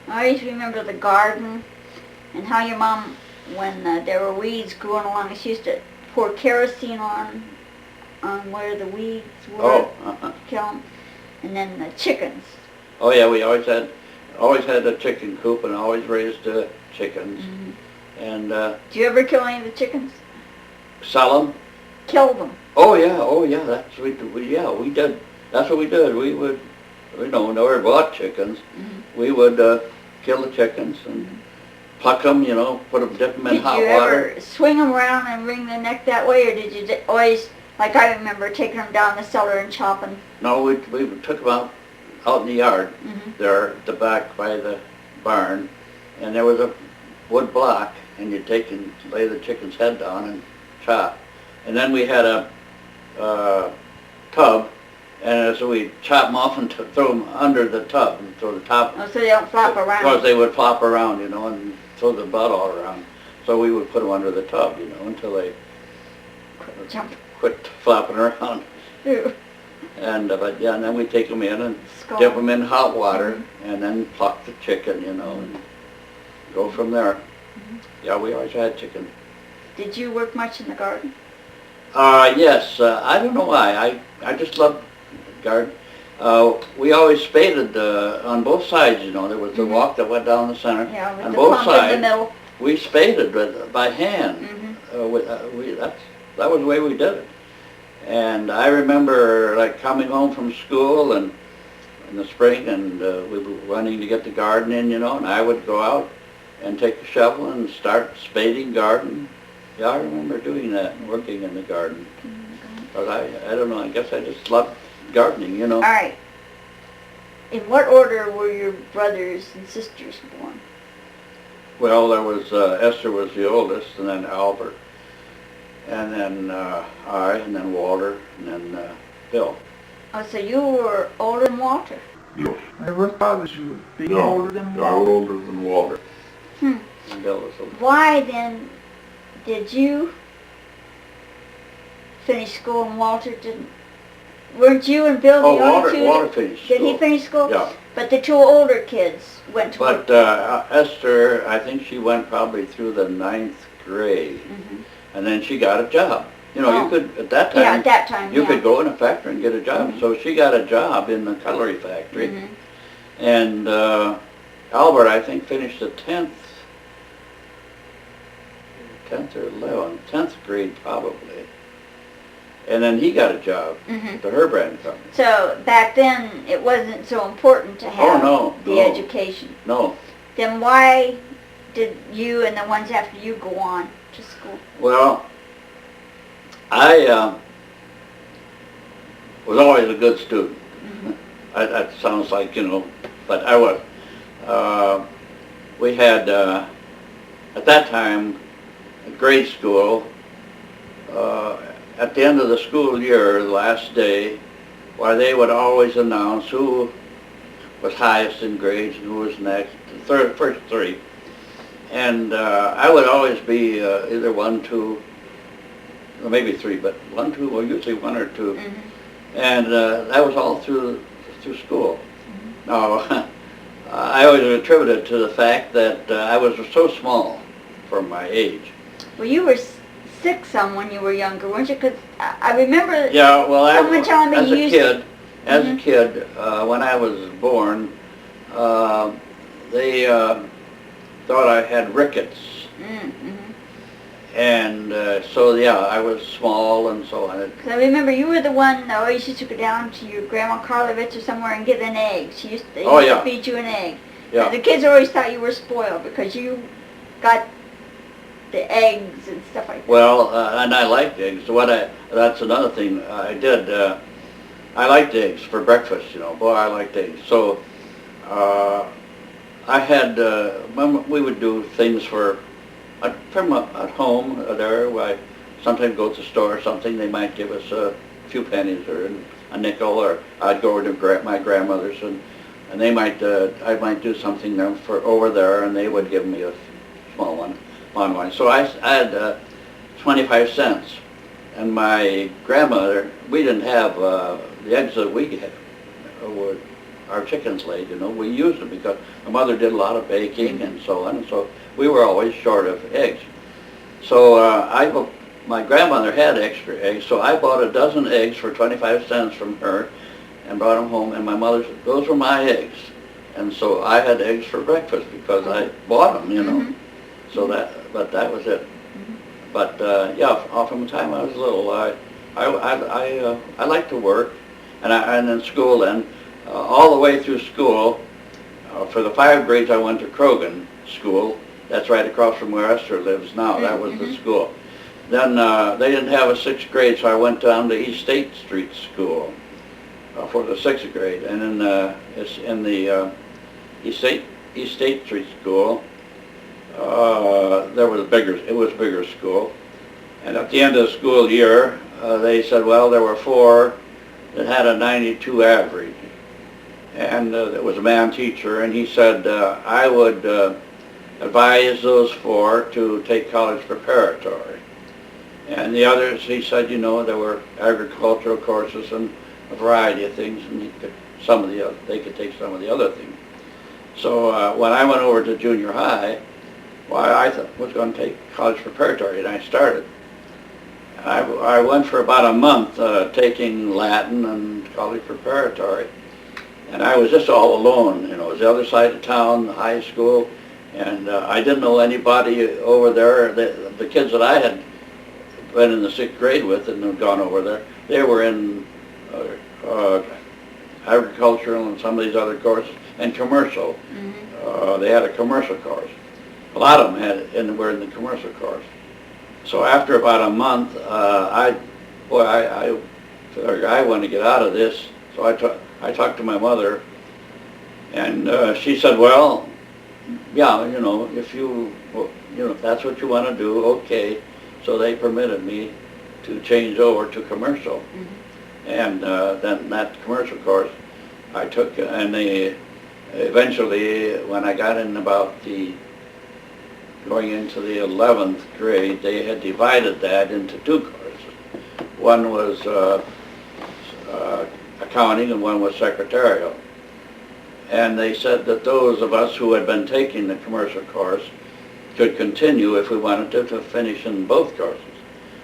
I always remember the garden and how your mom, when there were weeds growing along, she used to pour kerosene on where the weeds were, kill them, and then the chickens. Oh yeah, we always had a chicken coop and always raised chickens. Mm-hmm. And did you ever kill any of the chickens? sell them? Kill them. Oh yeah, that's we did. That's what we did. We would, never bought chickens. Mm-hmm. We would kill the chickens and pluck them, dip them in hot water. Did you ever swing them around and wring the neck that way, or did you always, like I remember, taking them down the cellar and chopping? No, we took them out in the yard, there at the back by the barn, and there was a wood block, and you'd take and lay the chicken's head down and chop. And then we had a tub, and so we'd chop them off and throw them under the tub and throw the top. Oh, so they don't flop around. Because they would flop around, and throw the blood all around. So we would put them under the tub, until they quit flopping around. Ew. And but yeah, and then we take them in and Scald. dip them in hot water, and then pluck the chicken, and go from there. Yeah, we always had chicken. Did you work much in the garden? Yes. I don't know why. I just loved garden. We always spaded on both sides. There was a walk that went down the center. Yeah, with on the both pump sides. in the middle. We spaded by hand. That was the way we did it. And I remember coming home from school and in the spring, and we were running to get the garden in, and I would go out and take the shovel and start spading garden. Yeah, I remember doing that and working in the garden. But I don't know, I guess I just loved gardening, All right. In what order were your brothers and sisters born? Well, there was, Esther was the oldest, and then Albert, and then I, and then Walter, and then Bill. Oh, so you were older than Walter? Yes. I ever thought that you would be older than Walter? I was older than Walter. Hmm. And Bill was older. Why then did you finish school and Walter didn't? Weren't you and Bill the only two? Walter finished school. Did he finish school? Yeah. But the two older kids went to work. But Esther, I think she went probably through the 9th grade, and then she got a job. You could, at that time, at that time, you could go in a factory and get a job. So she got a job in the cutlery factory. And Albert, I think, finished the 10th or 11th, 10th grade probably. And then he got a job at the Herbrand company. So back then, it wasn't so important to have the education. No. Then why did you and the ones after you go on to school? Well, I was always a good student. That sounds like, but I was. We had, at that time, a grade school. At the end of the school year, the last day, they would always announce who was highest in grades and who was next, the first three. And I would always be either 1, 2, or maybe 3, but 1, 2, well, usually 1 or 2. And that was all through school. Now, I always attributed it to the fact that I was so small for my age. Well, you were 6 when you were younger, weren't you? Because I remember someone telling me as a kid, when I was born, they thought I had rickets. And I was small and so on. Because I remember you were the one that always used to go down to your Grandma Karlovitz or somewhere and get an egg. They used to feed you an egg. Yeah. And the kids always thought you were spoiled because you got the eggs and stuff like that. Well, and I liked eggs. That's another thing I did. I liked eggs for breakfast, Boy, I liked eggs. So I had, we would do things from at home there, where I sometimes go to the store or something, they might give us a few pennies or a nickel, or I'd go over to my grandmother's and they might, I might do something for over there and they would give me a small one. So I had 25 cents, and my grandmother, we didn't have the eggs that we had our chickens laid, you know. We used them because my mother did a lot of baking and so on, and so we were always short of eggs. So my grandmother had extra eggs, so I bought a dozen eggs for 25 cents from her and brought them home, and my mother said, those were my eggs. And so I had eggs for breakfast because I bought them, you know. So but that was it. But yeah, from the time I was little, I liked to work, and in school then, all the way through school, for the 5 grades I went to Krogan School. That's right across from where Esther lives now. That was the school. Then they didn't have a 6th grade, so I went down to East State Street School for the 6th grade. And in the East State Street School, it was a bigger school. And at the end of the school year, they said, well, there were 4 that had a 92 average. And there was a man teacher, and he said, I would advise those 4 to take college preparatory. And the others, he said, you know, there were agricultural courses and a variety of things, and they could take some of the other things. So when I went over to junior high, well, I was going to take college preparatory, and I started. I went for about a month taking Latin and college preparatory, and I was just all alone. You know, it was the other side of town, the high school, and I didn't know anybody over there. The kids that I had been in the 6th grade with and had gone over there, they were in agricultural and some of these other courses, and commercial. They had a commercial course. A lot of them were in the commercial course. So after about a month, I figured I want to get out of this. So I talked to my mother, and she said, well, yeah, you know, if that's what you want to do, okay. So they permitted me to change over to commercial. And then that commercial course I took, and they eventually, when I got in going into the 11th grade, they had divided that into 2 courses. One was accounting and one was secretarial. And they said that those of us who had been taking the commercial course could continue if we wanted to finish in both courses.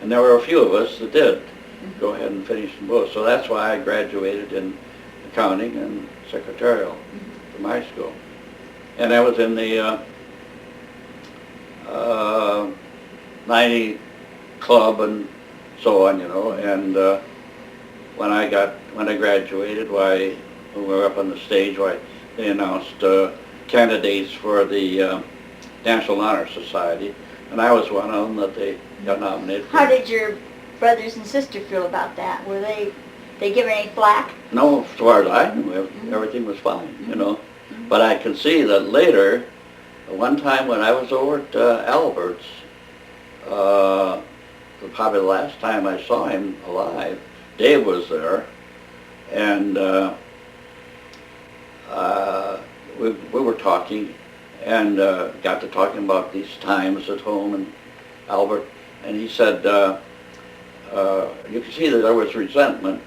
And there were a few of us that did go ahead and finish in both. So that's why I graduated in accounting and secretarial from high school. And I was in the 90 club and so on, you know. And when I graduated, when we were up on the stage, they announced candidates for the National Honor Society, and I was one of them that they got nominated for. How did your brothers and sister feel about that? Were they giving any flack? No, as far as I knew, everything was fine, you know. But I can see that later, one time when I was over at Albert's, probably the last time I saw him alive, Dave was there, and we were talking, and got to talking about these times at home and Albert, and he said, you could see that there was resentment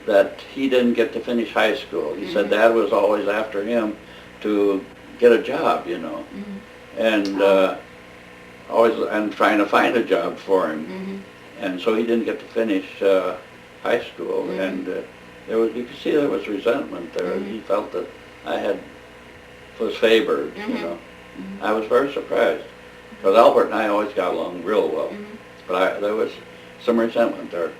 that he didn't get to finish high school. He said Dad was always after him to get a job, you know, and always trying to find a job for him, and so he didn't get to finish high school, and you could see there was resentment there. He felt that I was favored, you know. I was very surprised, because Albert and I always got along real well, but there was some resentment there.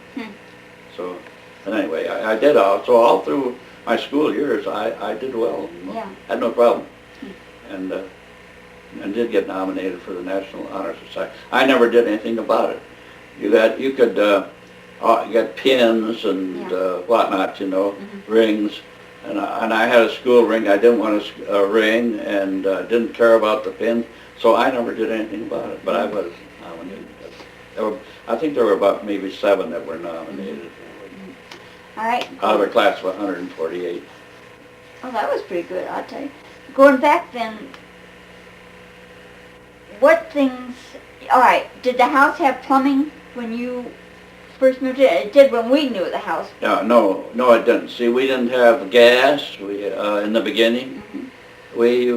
So, and anyway, I did all through my school years, I did well. Yeah. Had no problem, and did get nominated for the National Honor Society. I never did anything about it. You could get pins and whatnot, you know, rings. And I had a school ring. I didn't want a ring, and didn't care about the pin, so I never did anything about it. But I was nominated. I think there were about maybe 7 that were nominated. All right. Out of a class of 148. Oh, that was pretty good, I'll tell you. Going back then, what things, all right, did the house have plumbing when you first moved in? It did when we knew the house. Yeah, no, it didn't. See, we didn't have gas, in the beginning. Mhm. We